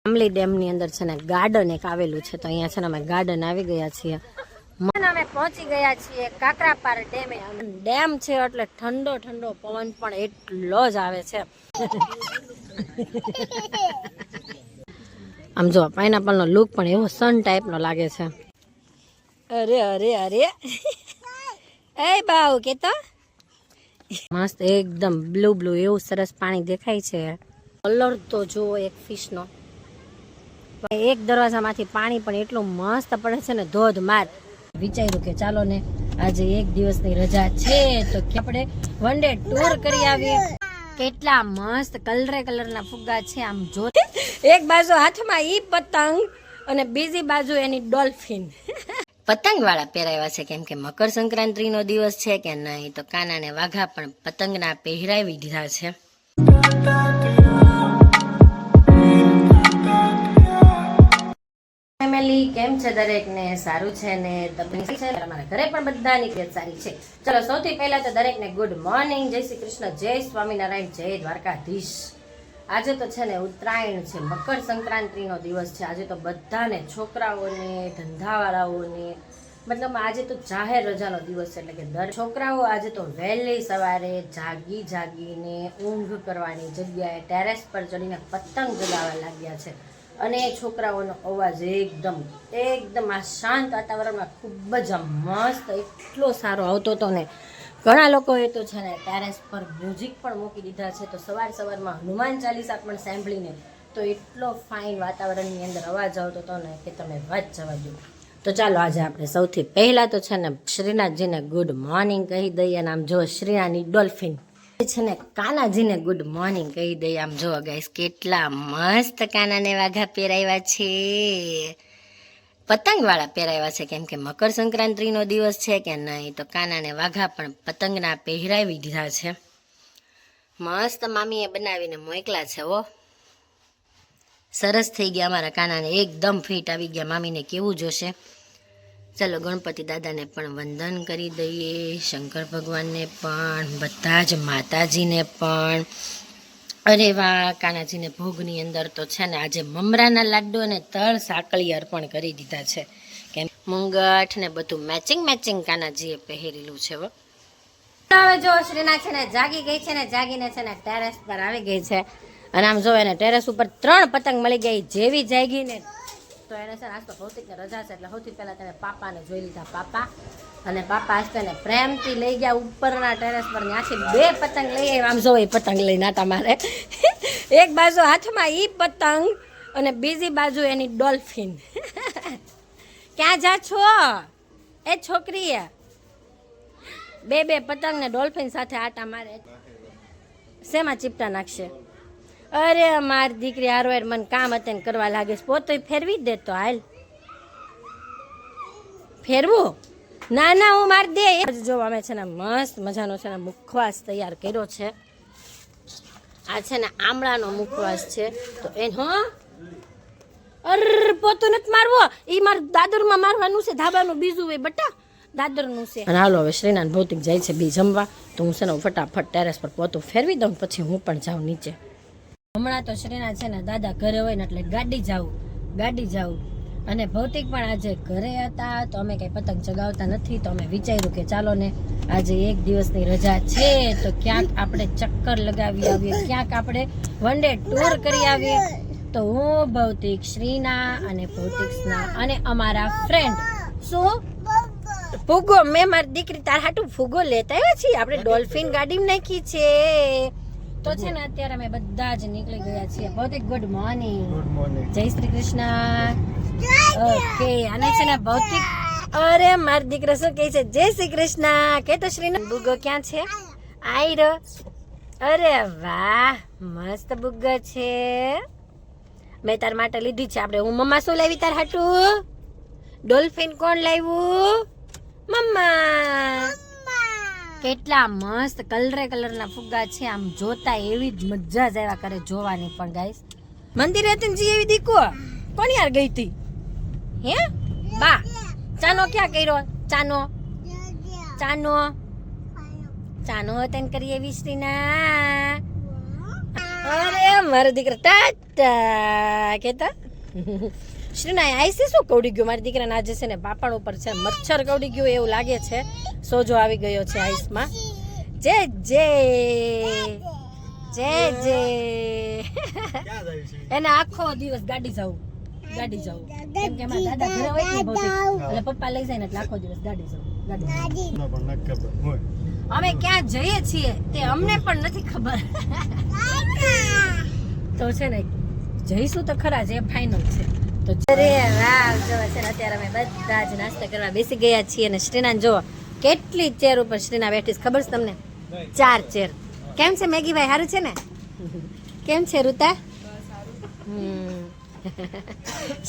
આમલી ડેમની અંદર છે ને ગાર્ડન એક આવેલું છે, તો અહીંયા છે ને અમે ગાર્ડન આવી ગયા છીએ. અમે પહોંચી ગયા છીએ કાકરાપાર ડેમે. ડેમ છે એટલે ઠંડો ઠંડો પવન પણ એટલો જ આવે છે. આમ જો પાઇનેપલ નો લુક પણ એવો સન ટાઈપ નો લાગે છે. અરે અરે અરે એ બાઉ કે તો મસ્ત એકદમ બ્લુ બ્લુ એવું સરસ પાણી દેખાય છે. કલર તો જુઓ એક ફિશ નો. એક દરવાજામાંથી પાણી પણ એટલું મસ્ત પડે છે ને ધોધમાર. વિચાર્યું કે ચાલો ને આજે એક દિવસની રજા છે તો આપણે વન ડે ટૂર કરી આવીએ. કેટલા મસ્ત કલરે કલરના ફુગ્ગા છે. આમ જો એક બાજુ હાથમાં ઈ પતંગ અને બીજી બાજુ એની ડોલ્ફિન. પતંગ વાળા પહેરાવ્યા છે કેમ કે મકર સંક્રાંતિ નો દિવસ છે કે નહીં, તો કાના ને વાઘા પણ પતંગના પહેરાવી દીધા છે. ફેમિલી કેમ છે? દરેકને સારું છે ને? તમારા ઘરે પણ બધાની તબિયત સારી છે. ચલો સૌથી પહેલા તો દરેકને ગુડ મોર્નિંગ, જય શ્રી કૃષ્ણ, જય સ્વામિનારાયણ, જય દ્વારકાધીશ. આજે તો છે ને ઉત્તરાયણ છે, મકર સંક્રાંતિનો દિવસ છે. આજે તો બધાને છોકરાઓને ધંધાવાળાઓને મતલબ આજે તો જાહેર રજાનો દિવસ છે. એટલે કે દર છોકરાઓ આજે તો વહેલી સવારે જાગીને ઊંઘ કરવાની જગ્યાએ ટેરેસ પર ચડીને પતંગ ચગાવવા લાગ્યા છે. અને છોકરાઓનો અવાજ એકદમ આ શાંત વાતાવરણમાં ખૂબ જ મસ્ત એટલો સારો આવતો હતો ને. ઘણા લોકોએ તો છે ને ટેરેસ પર મ્યુઝિક પણ મૂકી દીધા છે. તો સવારમાં હનુમાન ચાલીસા પણ સાંભળીને તો એટલો ફાઇન વાતાવરણની અંદર અવાજ આવતો હતો ને કે તમે વાત જવા દો. તો ચાલો આજે આપણે સૌથી પહેલાં તો છે ને શ્રીનાથજીને ગુડ મોર્નિંગ કહી દઈએ. અને આમ જો શ્રીનાથની ડોલ્ફિન છે ને કાનાજીને ગુડ મોર્નિંગ કહી દઈએ. આમ જો ગાઈસ કેટલા મસ્ત કાનાને વાઘા પહેરાવ્યા છે, પતંગ વાળા પહેરાવ્યા છે કેમ કે મકર સંક્રાંતિનો દિવસ છે કે નહીં, તો કાનાને વાઘા પણ પતંગના પહેરાવી દીધા છે. મસ્ત મામીએ બનાવીને મોકલા છે. ઓ સરસ થઈ ગયા અમારા કાનાને, એકદમ ફિટ આવી ગયા. મામીને કેવું જોશે. ચાલો ગણપતિ દાદાને પણ વંદન કરી દઈએ, શંકર ભગવાનને પણ, બધા જ માતાજીને પણ. અરે વાહ, કાનાજીને ભોગની અંદર તો છે ને આજે મમરાના લાડુ અને તળ સાકળી અર્પણ કરી દીધા છે. કેમ મુંગઠ ને બધું મેચિંગ કાનાજીએ પહેરેલું છે. હવે જો શ્રીનાથ છે ને જાગી ગઈ છે ને, જાગીને છે ને ટેરેસ પર આવી ગઈ છે. અને આમ જો એને ટેરેસ ઉપર 3 પતંગ મળી ગઈ. જેવી જાગી ને તો એને છે ને આજ તો ભૌતિકને રજા છે એટલે સૌથી પહેલા તેને પાપાને જોઈ લીધા. પાપા આજ તો એને પ્રેમથી લઈ ગયા ઉપરના ટેરેસ પર. ત્યાંથી 2 પતંગ લઈ આવ્યા. આમ જો એ પતંગ લઈને આટા મારે. એક બાજુ હાથમાં ઈ પતંગ અને બીજી બાજુ એની ડોલ્ફિન. ક્યાં જા છો એ છોકરી? 2 પતંગ ને ડોલ્ફિન સાથે આટા મારે. શેમાં ચીપટા નાખશે? અરે મારી દીકરી હારવાર મને કામ અત્યારે કરવા લાગે છે. પોતે ફેરવી જ દે તો હાલ ફેરવું. ના હું મારી દે. જો અમે છે ને મસ્ત મજાનો છે ને મુખવાસ તૈયાર કર્યો છે. આ છે ને આમળાનો મુખવાસ છે. તો એનો પોતું નથી મારવો, એ મારે દાદરમાં મારવાનું છે. ધાબાનું બીજું હોય બટા, દાદરનું છે. અને હાલો હવે શ્રીનાથ ભૌતિક જાય છે બી જમવા. તો હું છે ને ફટાફટ ટેરેસ પર પોતું ફેરવી દઉં, પછી હું પણ જાઉં નીચે. હમણાં તો શ્રીનાથ છે ને દાદા ઘરે હોય ને એટલે ગાડી જાવું. અને ભૌતિક પણ આજે ઘરે હતા તો અમે કઈ પતંગ ચગાવતા નથી. તો અમે વિચાર્યું કે ચાલો ને આજે એક દિવસની રજા છે તો ક્યાંક આપણે ચક્કર લગાવી આવીએ, ક્યાંક આપણે વન ડે ટૂર કરી આવીએ. તો હું ભૌતિક, શ્રીના અને ભૌતિકના અને અમારા ફ્રેન્ડ શું ફુગો, મેં મારી દીકરી તાર હાટું ફુગો લેતા આવ્યા છીએ. આપણે ડોલ્ફિન ગાડીમાં નાખી છે. તો છે ને અત્યારે અમે બધા જ નીકળી ગયા છીએ. ભૌતિક ગુડ મોર્નિંગ, જય શ્રી કૃષ્ણ. ઓકે અને છે ને ભૌતિક, અરે મારી દીકરા શું કહે છે? જય શ્રી કૃષ્ણ કે તો શ્રીનાથ. બુગો ક્યાં છે? આયરો. અરે વાહ મસ્ત બુગો છે. મેં તાર માટે લીધી છે. આપણે હું મમ્મા શું લાવી તાર હાટું? ડોલ્ફિન કોણ લાવ્યું? મમ્મા. કેટલા મસ્ત કલરે કલરના ફુગ્ગા છે. આમ જોતા એવી જ મજા જ આવ્યા કરે જોવાની પણ. ગાઈસ મંદિરે જી એવી દીકો કોણ યાર ગઈ હતી? હે બા ચાનો ક્યાં કર્યો? ચાનો તન કરી એવી શ્રીના અરે મારા દીકરા ટાટા કેતા શ્રીના આઈસી શું કવડી ગયું મારી દીકરાને આજે છે ને પાપણ ઉપર છે મચ્છર કવડી ગયું એવું લાગે છે સોજો આવી ગયો છે આઈસમાં જે જે જે જે એને આખો દિવસ ગાડી જવું કેમ કે મારા દાદા ઘરે હોય ને એટલે પપ્પા લઈ જાય ને એટલે આખો દિવસ ગાડી જવું અમે ક્યાં જઈએ છીએ તે અમને પણ નથી ખબર તો છે ને જઈશું તો ખરા જ એ ફાઇનલ છે તો અરે વાહ જો છે ને અત્યારે અમે બધા જ નાસ્તા કરવા બેસી ગયા છીએ અને શ્રીનાન જો કેટલી ચેર ઉપર શ્રીના બેઠી છે ખબર છે તમને 4 ચેર કેમ છે મેગી ભાઈ સારું છે ને કેમ છે ઋતા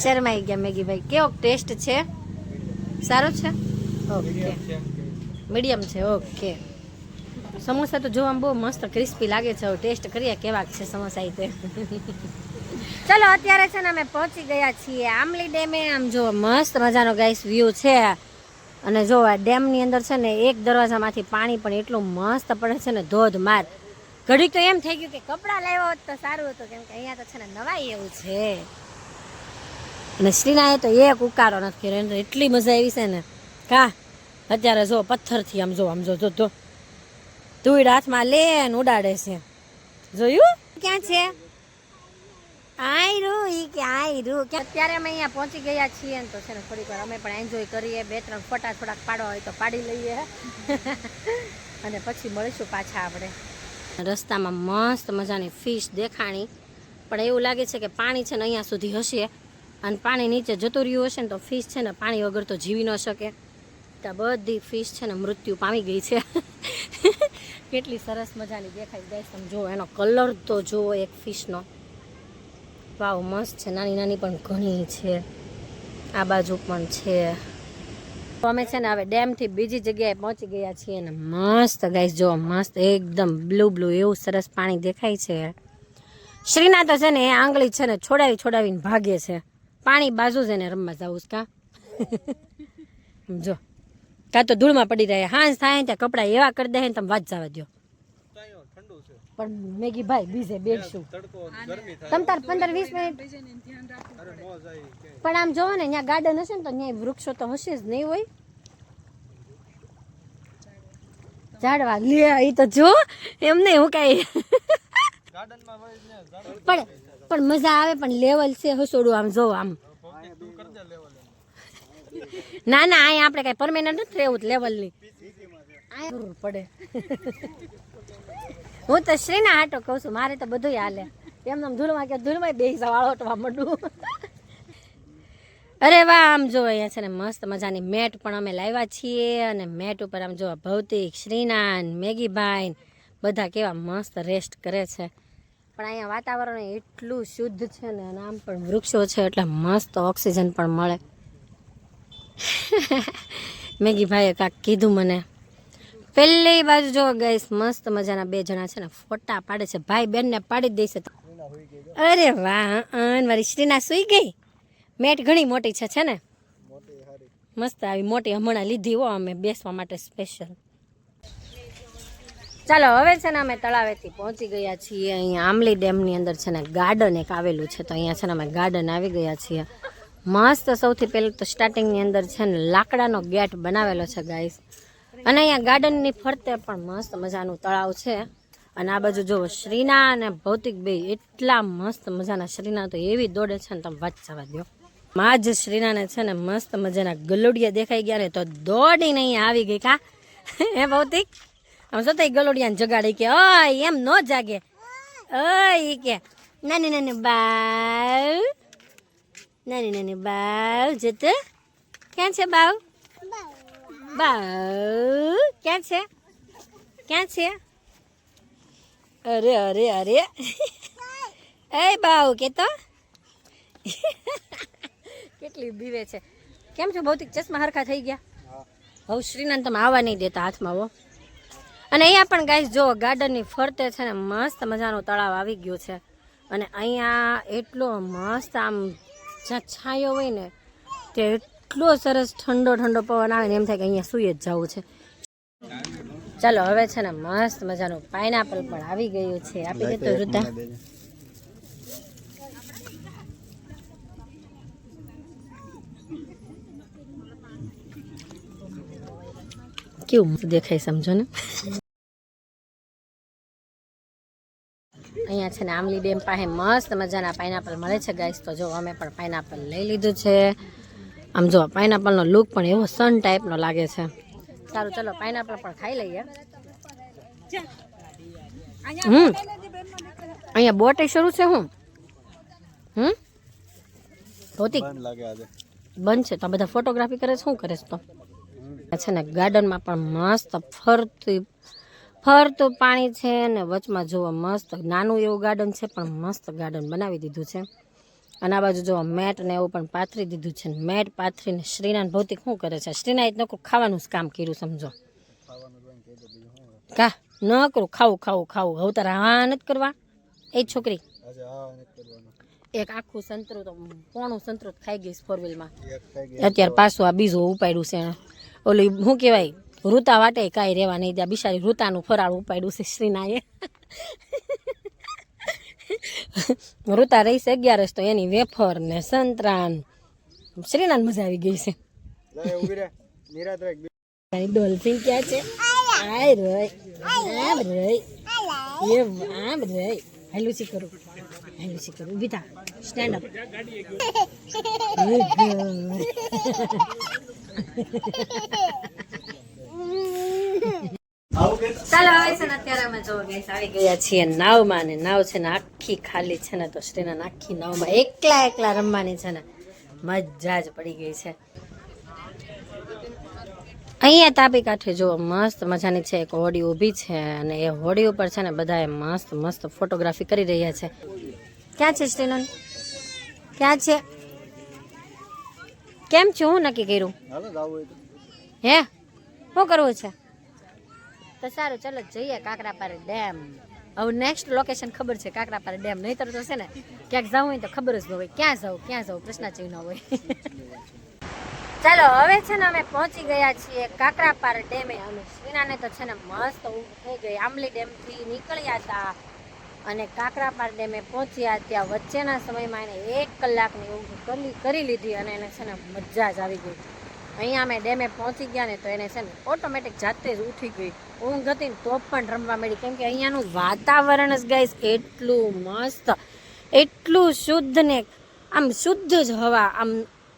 શરમાઈ ગયા મેગી ભાઈ કેવો ટેસ્ટ છે સારો છે ઓકે મીડિયમ છે ઓકે સમોસા તો જોવામાં બહુ મસ્ત ક્રિસ્પી લાગે છે ટેસ્ટ કરીએ કેવા છે સમોસા તે ચલો અત્યારે છે ને અમે પહોંચી ગયા છીએ આમલી ડેમે આમ જો મસ્ત મજાનો ગાઈસ વ્યૂ છે અને જો આ ડેમની અંદર છે ને એક દરવાજામાંથી પાણી પણ એટલું મસ્ત પડે છે ને ધોધમાર ઘડી તો એમ થઈ ગયું કે કપડાં લાવ્યા હોત તો સારું હતું કેમ કે અહીંયા તો છે ને નવાઈ એવું છે અને શ્રીનાએ તો એક ઉકારો નથી કર્યો એને એટલી મજા આવી છે ને કા અત્યારે જો પથ્થરથી આમ જો તો ધૂળ હાથમાં લે ને ઉડાડે છે જોયું ક્યાં છે અત્યારે અમે અહીંયા પહોંચી ગયા છીએ ને તો છે ને થોડીક વાર અમે પણ એન્જોય કરીએ 2-3 ફોટા થોડાક પાડવા હોય તો પાડી લઈએ અને પછી મળીશું પાછા આપણે રસ્તામાં મસ્ત મજાની ફિશ દેખાણી પણ એવું લાગે છે કે પાણી છે ને અહીંયા સુધી હશે અને પાણી નીચે જતું રહ્યું હશે ને તો ફિશ છે ને પાણી વગર તો જીવી ન શકે તો બધી ફિશ છે ને મૃત્યુ પામી ગઈ છે કેટલી સરસ મજાની દેખાય ગાઈસ તમે જુઓ એનો કલર તો જુઓ એક ફિશનો વાવ મસ્ત છે નાની નાની પણ ઘણી છે આ બાજુ પણ છે તો અમે છે ને હવે ડેમથી બીજી જગ્યાએ પહોંચી ગયા છીએ ને મસ્ત ગાઈસ જો મસ્ત એકદમ બ્લુ એવું સરસ પાણી દેખાય છે શ્રીના તો છે ને એ આંગળી છે ને છોડાવીને ભાગે છે પાણી બાજુ જ એને રમવા જવું કા જો કાં તો ધૂળમાં પડી રહ્યા હાંજ થાય ત્યાં કપડાં એવા કરી દે ને તમે વાત જવા દો પણ મેગી ભાઈ બીજે બેસું તમ તાર 15-20 મિનિટ પણ આમ જોવો ને ત્યાં ગાર્ડન હશે ને તો ત્યાં વૃક્ષો તો હશે જ નહીં હોય ઝાડવા લે એ તો જો એમ નહીં હું કઈ પણ મજા આવે પણ લેવલ છે હસોડું આમ જો આમ ના અહીંયા આપણે કઈ પરમેનન્ટ નથી રહેવું લેવલની જરૂર પડે હું તો શ્રીના આટો કહું છું મારે તો બધું હાલે એમને ધૂળમાં કે ધૂળમાં બે વાળોટવા માંડું અરે વાહ આમ જો અહીંયા છે ને મસ્ત મજાની મેટ પણ અમે લાવ્યા છીએ અને મેટ ઉપર આમ જો ભૌતિક શ્રીનાન મેગીભાઈ બધા કેવા મસ્ત રેસ્ટ કરે છે પણ અહીંયા વાતાવરણ એટલું શુદ્ધ છે ને અને આમ પણ વૃક્ષો છે એટલે મસ્ત ઓક્સિજન પણ મળે મેગીભાઈએ કાંક કીધું મને પહેલી બાજુ જો ગાઈસ મસ્ત મજાના 2 જણા છે ને ફોટા પાડે છે ભાઈ બેનને પાડી દેશે અરે વાહ મારી શ્રીના સુઈ ગઈ મેટ ઘણી મોટી છે ને મસ્ત આવી મોટી હમણાં લીધી હો અમે બેસવા માટે સ્પેશિયલ ચાલો હવે છે ને અમે તળાવેથી પહોંચી ગયા છીએ અહીંયા આમલી ડેમની અંદર છે ને ગાર્ડન એક આવેલું છે તો અહીંયા છે ને અમે ગાર્ડન આવી ગયા છીએ મસ્ત સૌથી પહેલું તો સ્ટાર્ટિંગની અંદર છે ને લાકડાનો ગેટ બનાવેલો છે ગાઈસ અને અહીંયા ગાર્ડનની ફરતે પણ મસ્ત મજાનું તળાવ છે અને આ બાજુ જો શ્રીના અને ભૌતિક બે એટલા મસ્ત મજાના શ્રીના તો એવી દોડે છે ને તમે વાત જવા દો માં જ શ્રીનાને છે ને મસ્ત મજાના ગલોડિયા દેખાઈ ગયા ને તો દોડીને અહીંયા આવી ગઈ કા હે ભૌતિક આમ સતાય ગલોડિયાને જગાડી કે ઓય એમ ન જાગે ઓય કે નાની બાવ જતો ક્યાં છે બાવ ક્યાં છે અરે એ બાવ કે તો કેટલી બીવે છે કેમ છો ભૌતિક ચશ્મા હરખા થઈ ગયા હવે શ્રીનાન તમે આવવા નહીં દેતા હાથમાં હો અને અહીંયા પણ ગાઈસ જો ગાર્ડનની ફરતે છે ને મસ્ત મજાનું તળાવ આવી ગયું છે અને અહીંયા એટલો મસ્ત આમ જ્યાં છાંયો હોય ને તે એટલો સરસ ઠંડો પવન આવે ને એમ થાય કે અહીંયા સુઈ જ જવું છે ચાલો હવે છે ને મસ્ત મજાનું પાઇનાપલ પણ આવી ગયું છે. આપી દે તો રુદા. કેવું દેખાય સમજો ને. અહીંયા છે ને આમલી ડેમ પાસે મસ્ત મજાના પાઇનાપલ મળે છે ગાઈસ. તો જો અમે પણ પાઇનાપલ લઈ લીધું છે. આમ જો પાઇનાપલનો લુક પણ એવો સન ટાઈપનો લાગે છે. સારું ચલો પાઇનાપલ પણ ખાઈ લઈએ. અહીંયા બોટ શરૂ છે હું ધોતી બંધ છે તો બધા ફોટોગ્રાફી કરે છે. શું કરે છે તો છે ને ગાર્ડનમાં પણ મસ્ત ફરતું પાણી છે ને વચમાં જોવા મસ્ત નાનું એવું ગાર્ડન છે પણ મસ્ત ગાર્ડન બનાવી દીધું છે. અને આ બાજુ જોવા મેટ ને એવું પણ પાથરી દીધું છે. મેટ પાથરીને શ્રીનાન ભૌતિક શું કરે છે? શ્રીના એ નકરું ખાવાનું જ કામ કર્યું સમજો. કા ન કરું ખાવું હવે તારે હા નથી કરવા. એ છોકરી એક આખું સંતરું તો પોણું સંતરું ખાઈ ગઈશ 4 વ્હીલમાં. અત્યારે પાછું આ બીજું ઉપાડ્યું છે. ઓલી શું કહેવાય ઋતા વાટે કાંઈ રહેવા નહીં ત્યાં બિચારી ઋતાનું ફરાળ ઉપાડ્યું છે શ્રીનાએ. ઋતા રહી છે 11 તો એની વેફર ને સંતરાન શ્રીનાન મજા આવી ગઈ છે. ડોલ્ફિન ક્યાં છે? હેલુસી કરું ઊભી થા સ્ટેન્ડ અપ. ચાલો હવે છે ને અત્યારે અમે જો ગાઈસ આવી ગયા છીએ નાવમાં. ને નાવ છે ને આખી ખાલી છે ને તો શ્રીના આખી નાવમાં એકલા રમવાની છે ને મજા જ પડી ગઈ છે. અહીંયા તાપી કાંઠે જો મસ્ત મજાની છે એક હોડી ઊભી છે અને એ હોડી ઉપર છે ને બધાએ મસ્ત ફોટોગ્રાફી કરી રહ્યા છે. ક્યાં છે શ્રીનન? ક્યાં છે? કેમ છે? હું નક્કી કર્યું હે શું કરવું છે? તો સારું ચલો જઈએ કાકરાપાર ડેમ. હવે નેક્સ્ટ લોકેશન ખબર છે કાકરાપાર ડેમ. નહીતર તો છે ને ક્યાંક જવું હોય તો ખબર જ ન હોય ક્યાં જવું પ્રશ્નચિહ્ન હોય. ચાલો હવે છે ને અમે પહોંચી ગયા છીએ કાકરાપાર ડેમે. અને શ્રીનાને તો છે ને મસ્ત ઊંઘ થઈ ગઈ. આંબલી ડેમથી નીકળ્યા હતા અને કાકરાપાર ડેમે પહોંચ્યા. ત્યાં વચ્ચેના સમયમાં એને 1 કલાકની ઊંઘ કરી લીધી અને એને છે ને મજા જ આવી ગઈ. અહીંયા અમે ડેમે પહોંચી ગયા ને તો એને છે ને ઓટોમેટિક જાતે જ ઉઠી ગઈ. ઊંઘ હતી ને તો પણ રમવા મળી કેમ કે અહીંયાનું વાતાવરણ જ ગાઈસ એટલું મસ્ત એટલું શુદ્ધ ને આમ શુદ્ધ જ હવા આમ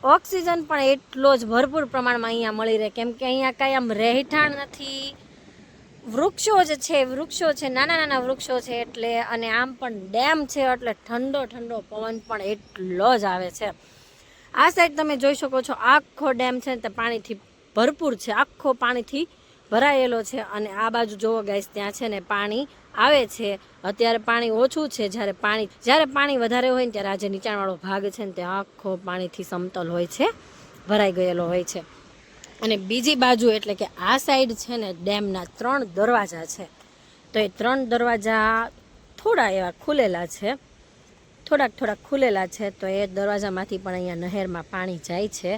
ઓક્સિજન પણ એટલો જ ભરપૂર પ્રમાણમાં અહીંયા મળી રહે કેમ કે અહીંયા કાંઈ આમ રહેઠાણ નથી. વૃક્ષો છે નાના વૃક્ષો છે એટલે અને આમ પણ ડેમ છે એટલે ઠંડો પવન પણ એટલો જ આવે છે. આ સાઈડ તમે જોઈ શકો છો આખો ડેમ છે ને તે પાણીથી ભરપૂર છે. આખો પાણીથી ભરાયેલો છે અને આ બાજુ જોવો ગાઈસ ત્યાં છે ને પાણી આવે છે. અત્યારે પાણી ઓછું છે. જ્યારે પાણી વધારે હોય ને ત્યારે આજે નીચાણવાળો ભાગ છે ને તે આખો પાણીથી સમતલ હોય છે ભરાઈ ગયેલો હોય છે. અને બીજી બાજુ એટલે કે આ સાઈડ છે ને ડેમના 3 દરવાજા છે. તો એ 3 દરવાજા થોડા એવા ખુલેલા છે થોડાક ખુલેલા છે. તો એ દરવાજામાંથી પણ અહીંયા નહેરમાં પાણી જાય છે.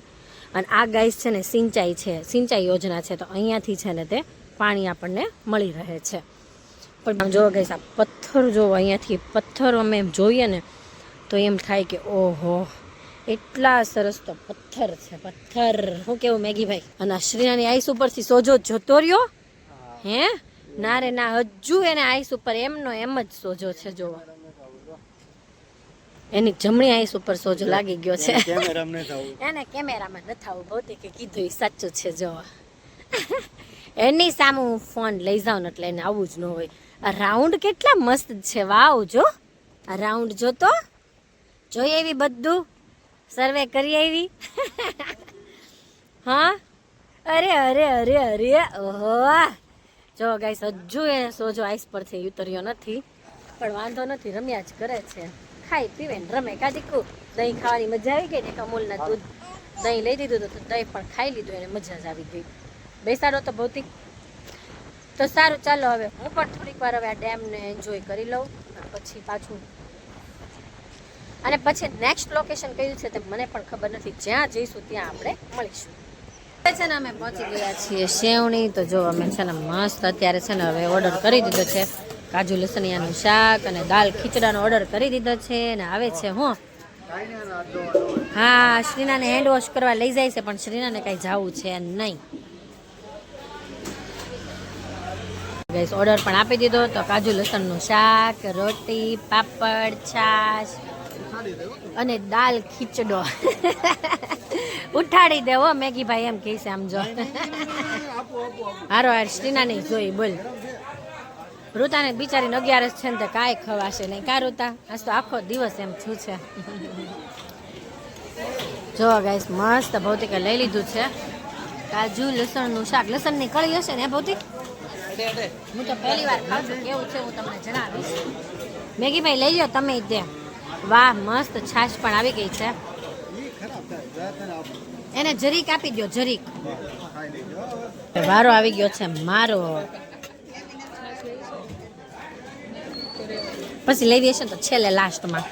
અને આ ગાઈસ છે ને સિંચાઈ યોજના છે તો અહીંયાથી છે ને તે પાણી આપણને મળી રહે છે. પણ જો ગાઈસ આ પથ્થર જો અહીંયાથી પથ્થર અમે એમ જોઈએ ને તો એમ થાય કે ઓહો એટલા સરસ તો પથ્થર છે પથ્થર. શું કેવું મેગીભાઈ? અને શ્રીનાની આઈસ ઉપરથી સોજો જતો રહ્યો હે ના રે ના હજુ એને આઈસ ઉપર એમનો એમ જ સોજો છે. જોવો એની જમણી આઈસ ઉપર સોજો લાગી ગયો છે. એને કેમેરામાં ન થવું ભૌતિકે કીધું એ સાચું છે. જોવા એની સામે હું ફોન લઈ જાઉં એટલે એને આવું જ ન હોય. આ રાઉન્ડ કેટલા મસ્ત છે. વાવ જો આ રાઉન્ડ જોતો જોઈ એવી બધું સર્વે કરી આવી. હા અરે ઓહો જો ગાઈસ હજુ એ સોજો આઈસ પરથી ઉતર્યો નથી પણ વાંધો નથી રમ્યા જ કરે છે. ખાઈ પીવે ને રમે કાદીકુ. દહીં ખાવાની મજા આવી ગઈ ને અમૂલના દૂધ દહીં લઈ દીધું તો દહીં પણ ખાઈ લીધું એને મજા જ આવી ગઈ. બેસાડો તો ભૌતિક. તો સારું ચાલો હવે હું પણ થોડીક વાર હવે આ ડેમને એન્જોય કરી લઉં પછી પાછું. અને પછી નેક્સ્ટ લોકેશન કયું છે તે મને પણ ખબર નથી. જ્યાં જઈશું ત્યાં આપણે મળીશું. છે ને અમે પહોંચી ગયા છીએ સેવણી. તો જો અમે છે ને મસ્ત અત્યારે છે ને હવે ઓર્ડર કરી દીધો છે કાજુ લસણિયાનું શાક અને દાલ ખીચડાનો ઓર્ડર કરી દીધો છે ને આવે છે હું હા શ્રીનાને હેન્ડ વોશ કરવા લઈ જાય છે પણ શ્રીનાને કાંઈ જવું છે નહીં. ગાઈસ ઓર્ડર પણ આપી દીધો. તો કાજુ લસણનું શાક, રોટી, પાપડ, છાશ અને દાલ ખીચડો ઉઠાડી દેવો મેગી ભાઈ એમ કહે છે. આમ જો હારો હાર શ્રીના નહીં જોઈ બોલ. ઋતાને બિચારીને 11 છે ને તો કાંઈ ખવાશે નહીં. કા ઋતા આજ તો આખો દિવસ એમ થયું છે. જો ગાઈસ મસ્ત ભૌતિકે લઈ લીધું છે કાજુ લસણનું શાક. લસણની કળી હશે ને ભૌતિક? હું તો પહેલી વાર ખાઉં છું, કેવું છે હું તમને જણાવીશ. મેગી ભાઈ લઈ લો તમે તે. વાહ મસ્ત છાશ પણ આવી ગઈ છે. એને જરીક આપી દો જરીક. વારો આવી ગયો છે મારો. પછી લઈ દેશે તો છેલ્લે લાસ્ટમાં.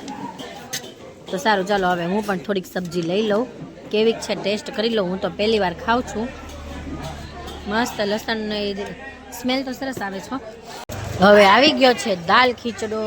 તો સારું ચાલો હવે હું પણ થોડીક સબ્જી લઈ લઉં કેવીક છે ટેસ્ટ કરી લઉં. હું તો પહેલી વાર ખાઉં છું. મસ્ત લસણની સ્મેલ તો સરસ આવે છે. હવે આવી ગયો છે દાલ ખીચડો.